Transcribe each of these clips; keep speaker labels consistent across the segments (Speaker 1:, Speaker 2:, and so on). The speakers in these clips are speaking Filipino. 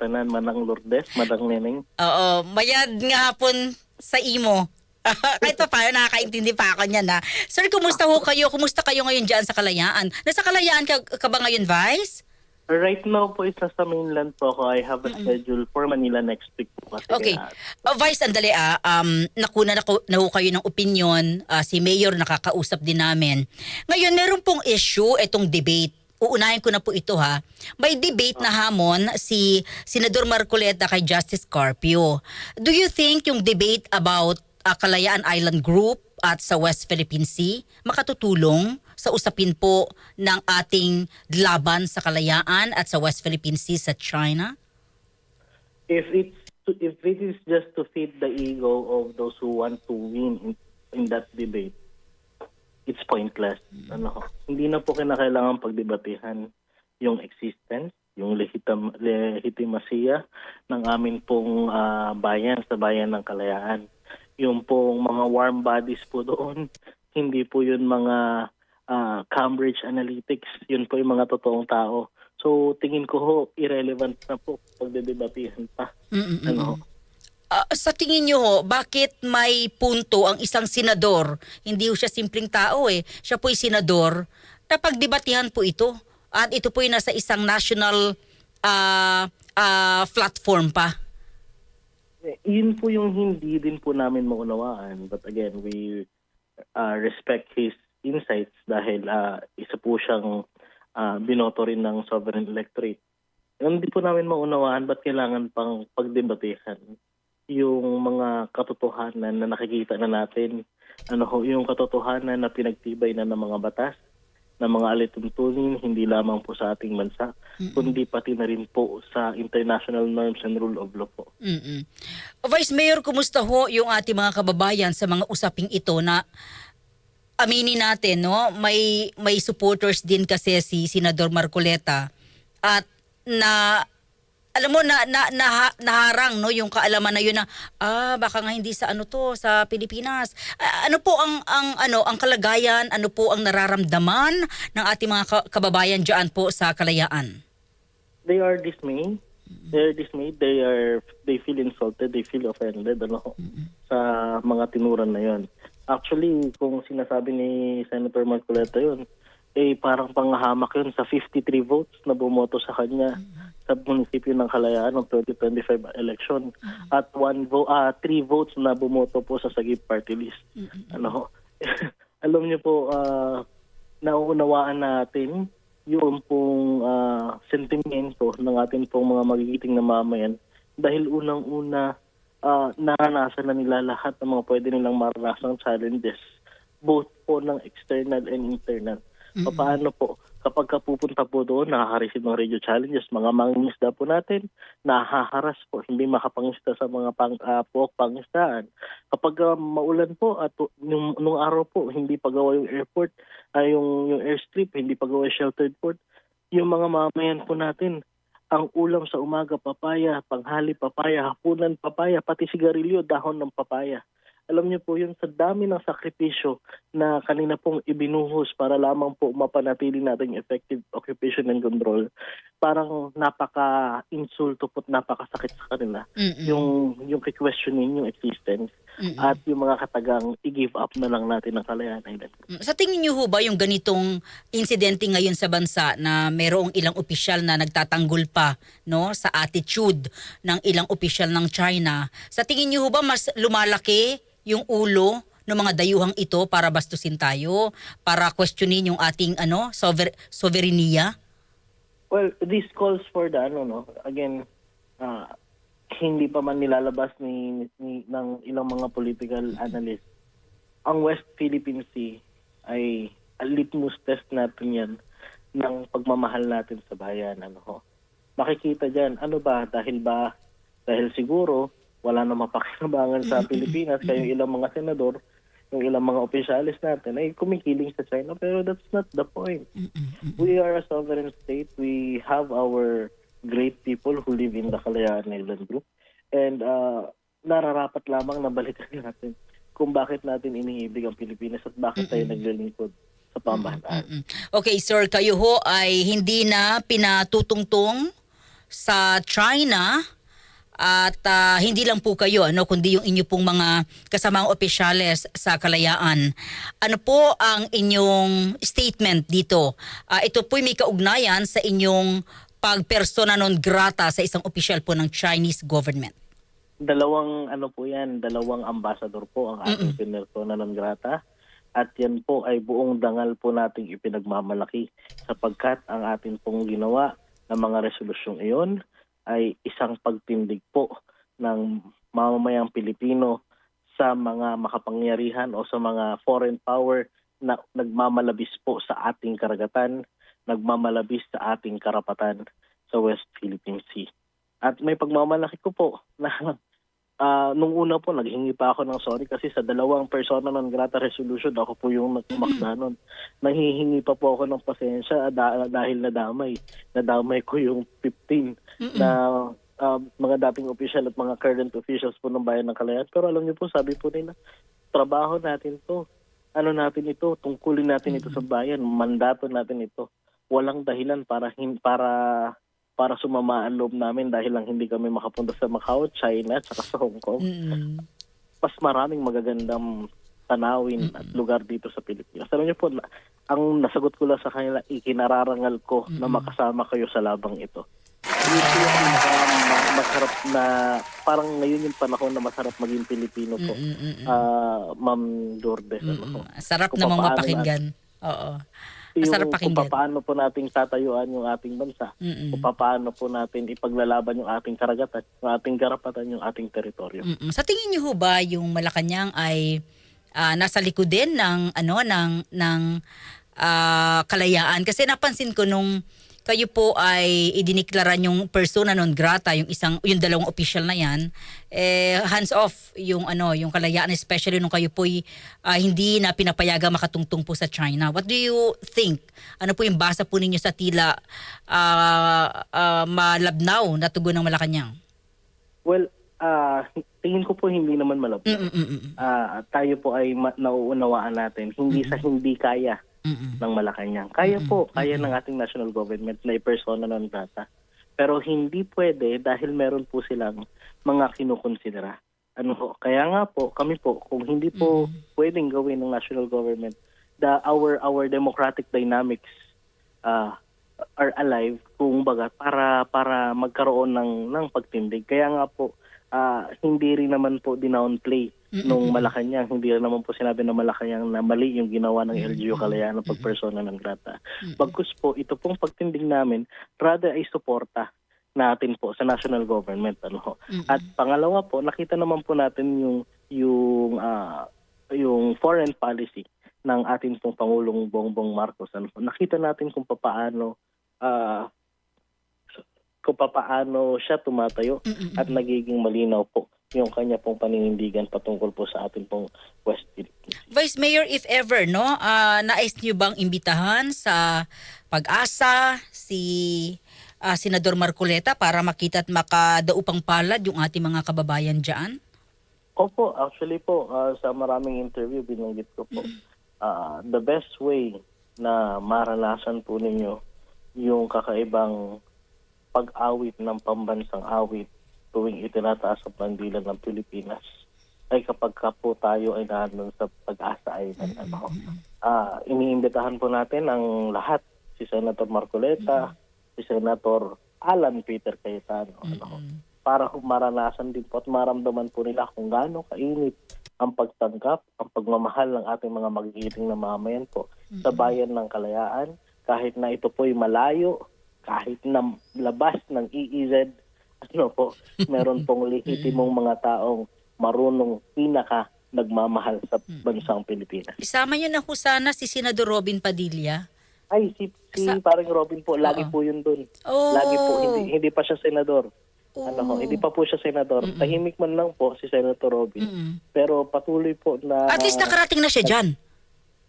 Speaker 1: tanan, Manang Lourdes, Madang Neneng.
Speaker 2: Oo, mayad nga hapon sa imo. Kahit pa paano, nakakaintindi pa ako niyan na. Sir, kumusta ho kayo? Kumusta kayo ngayon dyan sa Kalayaan? Nasa Kalayaan ka ba ngayon, Vice?
Speaker 1: Right now po, isa sa mainland po ako. I have a schedule for Manila next week po kasi.
Speaker 2: Okay. Vice, andali nakuna na ho kayo ng opinion. Si Mayor nakakausap din namin. Ngayon, meron pong issue, itong debate. Uunahin ko na po ito ha. May debate na hamon si Senador Marcoleta kay Justice Carpio. Do you think yung debate about Kalayaan Island Group at sa West Philippine Sea makatutulong sa usapin po ng ating laban sa kalayaan at sa West Philippine Sea sa China?
Speaker 1: If it is just to feed the ego of those who want to win in that debate, it's pointless. Hindi na po kinakailangan pagdebatehan yung existence, yung lehitimasiya ng amin pong bayan sa bayan ng Kalayaan. Yung pong mga warm bodies po doon, hindi po yun mga Cambridge Analytics, yun po yung mga totoong tao. So tingin ko ho, irrelevant na po pagdedebatehan pa.
Speaker 2: Sa tingin nyo ho, bakit may punto ang isang senador? Hindi ho siya simpleng tao Siya po'y senador na pagdebatehan po ito. At ito po'y nasa isang national platform pa.
Speaker 1: Yun po yung hindi din po namin maunawaan. But again, we respect his insights dahil isa po siyang binoto rin ng sovereign electorate. Hindi po namin maunawaan ba't kailangan pang pagdebatehan yung mga katotohanan na nakikita na natin, yung katotohanan na pinagtibay na ng mga batas, ng mga alituntunin, hindi lamang po sa ating bansa, kundi pati na rin po sa international norms and rule of law po.
Speaker 2: Vice Mayor, kumusta ho yung ating mga kababayan sa mga usaping ito na aminin natin, no? May supporters din kasi si Senador Marcoleta at na alam mo naharang no yung kaalaman na yun na baka nga hindi sa sa Pilipinas. Ano po ang kalagayan, ano po ang nararamdaman ng ating mga kababayan diyan po sa Kalayaan?
Speaker 1: They are dismayed. They're dismayed. They feel insulted. They feel offended sa mga tinuran na yon. Actually, kung sinasabi ni Senator Marcoleta yun, parang panghahamak yun sa 53 votes na bumoto sa kanya sa munisipyo ng Kalayaan ng 2025 election at 3 votes na bumoto po sa Sagip Party List. Alam niyo po, nauunawaan natin yung pong sentimento ng ating pong mga magigiting na mamayan dahil unang-una naranasan na nila lahat ng mga pwede nilang maranasang challenges both po ng external and internal. Paano po? Kapag pupunta po doon, nakaka-receive ng radio challenges, mga mangingisda po natin, nahaharas po, hindi makapangisda sa mga pangisdaan. Kapag maulan po, at nung araw po, hindi pagawa yung airport, yung airstrip, hindi pagawa yung sheltered port, yung mga mamayan po natin, ang ulam sa umaga, papaya, panghali, papaya, hapunan, papaya, pati sigarilyo, dahon ng papaya. Alam niyo po yun, sa dami ng sakripisyo na kanina pong ibinuhos para lamang po mapanatili natin effective occupation and control, parang napaka-insulto po at napakasakit sa kanila. Yung questioning yung existence at yung mga katagang i-give up na lang natin ang Kalayaan Island.
Speaker 2: Sa tingin niyo ho ba yung ganitong insidente ngayon sa bansa na mayroong ilang opisyal na nagtatanggol pa no sa attitude ng ilang opisyal ng China, sa tingin niyo ho ba mas lumalaki yung ulo ng mga dayuhang ito para bastusin tayo, para questionin yung ating soberenya?
Speaker 1: Well, this calls for again, hindi pa man nilalabas ng ilang mga political analysts. Ang West Philippine Sea ay litmus test natin yan ng pagmamahal natin sa bayan. Makikita dyan, dahil siguro wala na mapakinabangan sa Pilipinas, kaya yung ilang mga senador, yung ilang mga opisyalis natin ay kumikiling sa China, pero that's not the point. We are a sovereign state. We have our great people who live in the Kalayaan Island Group, and nararapat lamang na balikan natin kung bakit natin iniibig ang Pilipinas at bakit tayo naglilingkod sa pamahalaan.
Speaker 2: Okay, sir, kayo ho ay hindi na pinatutungtong sa China at hindi lang po kayo kundi yung inyo pong mga kasamang opisyales sa Kalayaan. Ano po ang inyong statement dito? Ito po may kaugnayan sa inyong pagpersona non grata sa isang opisyal po ng Chinese government.
Speaker 1: Dalawang dalawang ambassador po ang ating pinersona non grata. At yan po ay buong dangal po nating ipinagmamalaki sapagkat ang atin pong ginawa ng mga resolusyong iyon ay isang pagtindig po ng mamamayang Pilipino sa mga makapangyarihan o sa mga foreign power na nagmamalabis po sa ating karagatan, nagmamalabis sa ating karapatan sa West Philippine Sea. At may pagmamalaki ko po na nung una po naghingi pa ako ng sorry kasi sa dalawang persona non grata resolution ako po yung nagpumakda nun. Nanghihingi pa po ako ng pasensya dahil nadamay ko yung 15 na mga dating opisyal at mga current officials po ng Bayan ng Kalayaan. Pero alam niyo po, sabi po nila, trabaho natin to. Ano natin ito? Tungkulin natin ito sa bayan. Mandato natin ito. Walang dahilan para sumama ang loob namin dahil lang hindi kami makapunta sa Macau, China, at sa Hong Kong. Mas maraming magagandang tanawin at lugar dito sa Pilipinas. Alam niyo po, ang nasagot ko lang sa kanila, ikinararangal ko na makasama kayo sa labang ito. Ito yung masarap na, parang ngayon yung panahon na masarap maging Pilipino po. Ma'am Lourdes.
Speaker 2: Sarap namang mapakinggan. Oo. Masarap pakinggan.
Speaker 1: Kung paano po natin tatayuan yung ating bansa. Kung paano po natin ipaglalaban yung ating karagatan, yung ating karapatan, yung ating teritoryo.
Speaker 2: Sa tingin niyo ho ba yung Malacanang ay nasa likod din ng Kalayaan? Kasi napansin ko nung kayo po ay idiniklaran yung persona non grata, yung dalawang official na yan, hands off yung Kalayaan, especially nung kayo po hindi na pinapayagang makatungtong po sa China. What do you think? Ano po yung basa po ninyo sa tila malabnaw na tugon ng Malacanang?
Speaker 1: Well, tingin ko po hindi naman malabnaw. Tayo po ay nauunawaan natin. Hindi sa hindi kaya ng Malacanang. Kaya ng ating national government na i-persona non grata. Pero hindi pwede dahil meron po silang mga kinukonsidera. Kaya nga po, kami po, kung hindi po pwedeng gawin ng national government, our democratic dynamics are alive, kung baga, para magkaroon ng pagtindig. Kaya nga po, hindi rin naman po dinownplay nung Malacanang. Hindi rin naman po sinabi ng Malacanang na mali yung ginawa ng LGU Kalayaan ng pagpersona ng grata. Bagkus po, ito pong pagtindig namin, rather ay suporta natin po sa national government. At pangalawa po, nakita naman po natin yung foreign policy ng ating pong Pangulong Bongbong Marcos. Nakita natin kung papaano siya tumatayo at nagiging malinaw po yung kanya pong paninindigan patungkol po sa ating pong West Philippines.
Speaker 2: Vice Mayor, if ever, nais niyo bang imbitahan sa Pag-asa si Senador Marcoleta para makita at makadaupang palad yung ating mga kababayan dyan?
Speaker 1: Opo, actually po, sa maraming interview binanggit ko po, the best way na maranasan po ninyo yung kakaibang pag-awit ng pambansang awit tuwing itinataas ang bandilan ng Pilipinas ay kapag po tayo ay nandun sa Pag-asa Island. Iniimbitahan po natin ang lahat, si Senator Marcoleta, si Senator Alan Peter Cayetano, para maranasan din po at maramdaman po nila kung gaano kainit ang pagtanggap, ang pagmamahal ng ating mga magigiting na mamayan po sa bayan ng Kalayaan, kahit na ito po'y malayo, kahit na labas ng EEZ, meron pong lehitimong mga taong marunong nagmamahal sa bansang Pilipinas.
Speaker 2: Isama niyo na ho sana si Senador Robin Padilla.
Speaker 1: Ay, si parang Robin po, lagi po yun dun. Lagi po, hindi pa siya senador. Hindi pa po siya senador. Tahimik man lang po si Senator Robin. Pero patuloy po na...
Speaker 2: At least nakarating na siya dyan.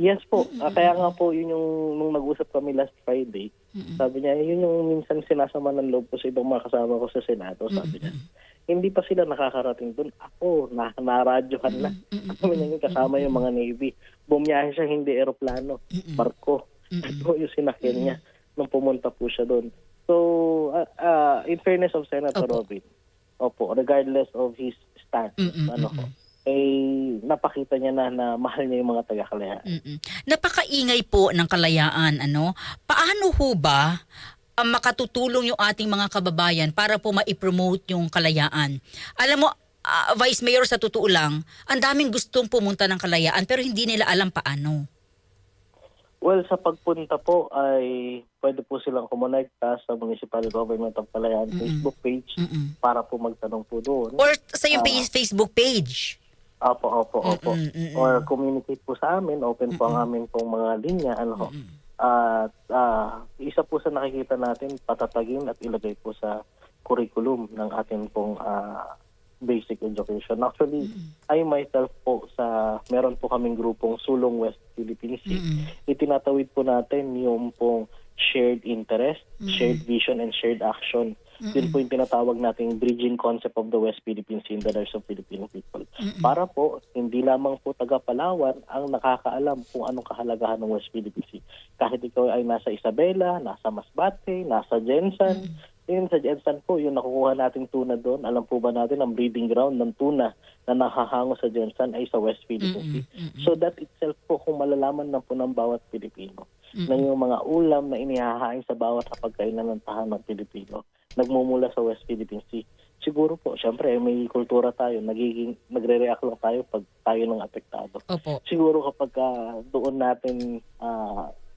Speaker 1: Yes po. Kaya nga po, yun yung nung nag-usap kami last Friday, sabi niya, yun yung minsan sinasama ng loob ko sa ibang mga kasama ko sa Senado. Sabi niya, hindi pa sila nakakarating doon. Ako, naradyohan na. Sabi niya yung kasama yung mga Navy. Bumiyahe siya, hindi eroplano, barko. Ito yung sinakyan niya nung pumunta po siya doon. So, in fairness of Senator
Speaker 2: Opo.
Speaker 1: Robin, regardless of his stance, napakita niya na mahal niya yung mga taga-Kalayaan.
Speaker 2: Napakaingay po ng kalayaan, ano? Paano ho ba makatutulong yung ating mga kababayan para po ma-promote yung kalayaan? Alam mo, Vice Mayor, sa totoo lang, ang daming gustong pumunta ng kalayaan pero hindi nila alam paano.
Speaker 1: Well, sa pagpunta po ay pwede po silang kumonekta sa Municipal Government of Kalayaan Facebook page para po magtanong po doon.
Speaker 2: Or sa yung Facebook page.
Speaker 1: Opo. Or communicate po sa amin, open po ang aming pong mga linya. At isa po sa nakikita natin, patatagin at ilagay po sa curriculum ng ating pong basic education. Actually, I myself po meron po kaming grupong Sulong West Philippine Sea. Itinatawid po natin yung pong shared interest, shared vision, and shared action. Yun po yung tinatawag nating bridging concept of the West Philippine Sea in the lives of Filipino people. Para po, hindi lamang po taga-Palawan ang nakakaalam kung anong kahalagahan ng West Philippine Sea. Kahit ikaw ay nasa Isabela, nasa Masbate, nasa Jensan, yun sa Jensan po, yung nakukuha nating tuna doon, alam po ba natin ang breeding ground ng tuna na nakahango sa Jensan ay sa West Philippine Sea. So that itself po, kung malalaman na po ng bawat Pilipino, na yung mga ulam na inihahain sa bawat hapagkainan ng tahanan ng Pilipino, nagmumula sa West Philippine Sea. Siguro po, syempre may kultura tayo, nagre-react lang tayo pag tayo ng apektado.
Speaker 2: Opo.
Speaker 1: Siguro kapag doon natin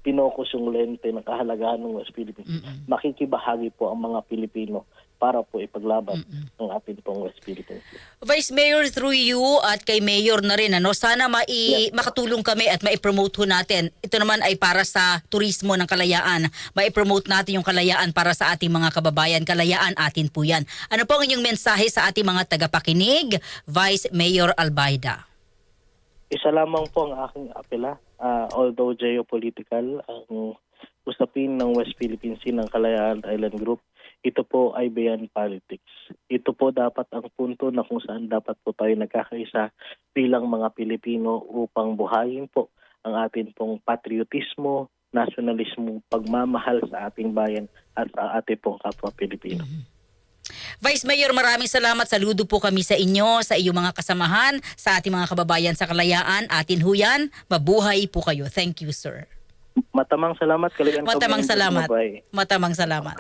Speaker 1: pinokus yung lente ng kahalagahan ng West Philippine Sea, makikibahagi po ang mga Pilipino para po ipaglaban ang ating pong West Philippine Sea.
Speaker 2: Vice Mayor, through you at kay Mayor na rin, sana makatulong kami at ma-promote ho natin. Ito naman ay para sa turismo ng kalayaan. Ma-promote natin yung kalayaan para sa ating mga kababayan. Kalayaan atin po yan. Ano po ang inyong mensahe sa ating mga tagapakinig, Vice Mayor Albayda?
Speaker 1: Isa lamang po ang aking apela. Although geopolitical, ang usapin ng West Philippine Sea ng Kalayaan Island Group, ito po ay beyond politics. Ito po dapat ang punto na kung saan dapat po tayo nagkakaisa bilang mga Pilipino upang buhayin po ang ating pong patriotismo, nationalismo, pagmamahal sa ating bayan at sa ating pong kapwa Pilipino.
Speaker 2: Vice Mayor, maraming salamat. Saludo po kami sa inyo, sa iyong mga kasamahan, sa ating mga kababayan sa Kalayaan. Atin huyan, mabuhay po kayo. Thank you, sir.
Speaker 1: Matamang salamat.
Speaker 2: Matamang salamat. Matamang salamat.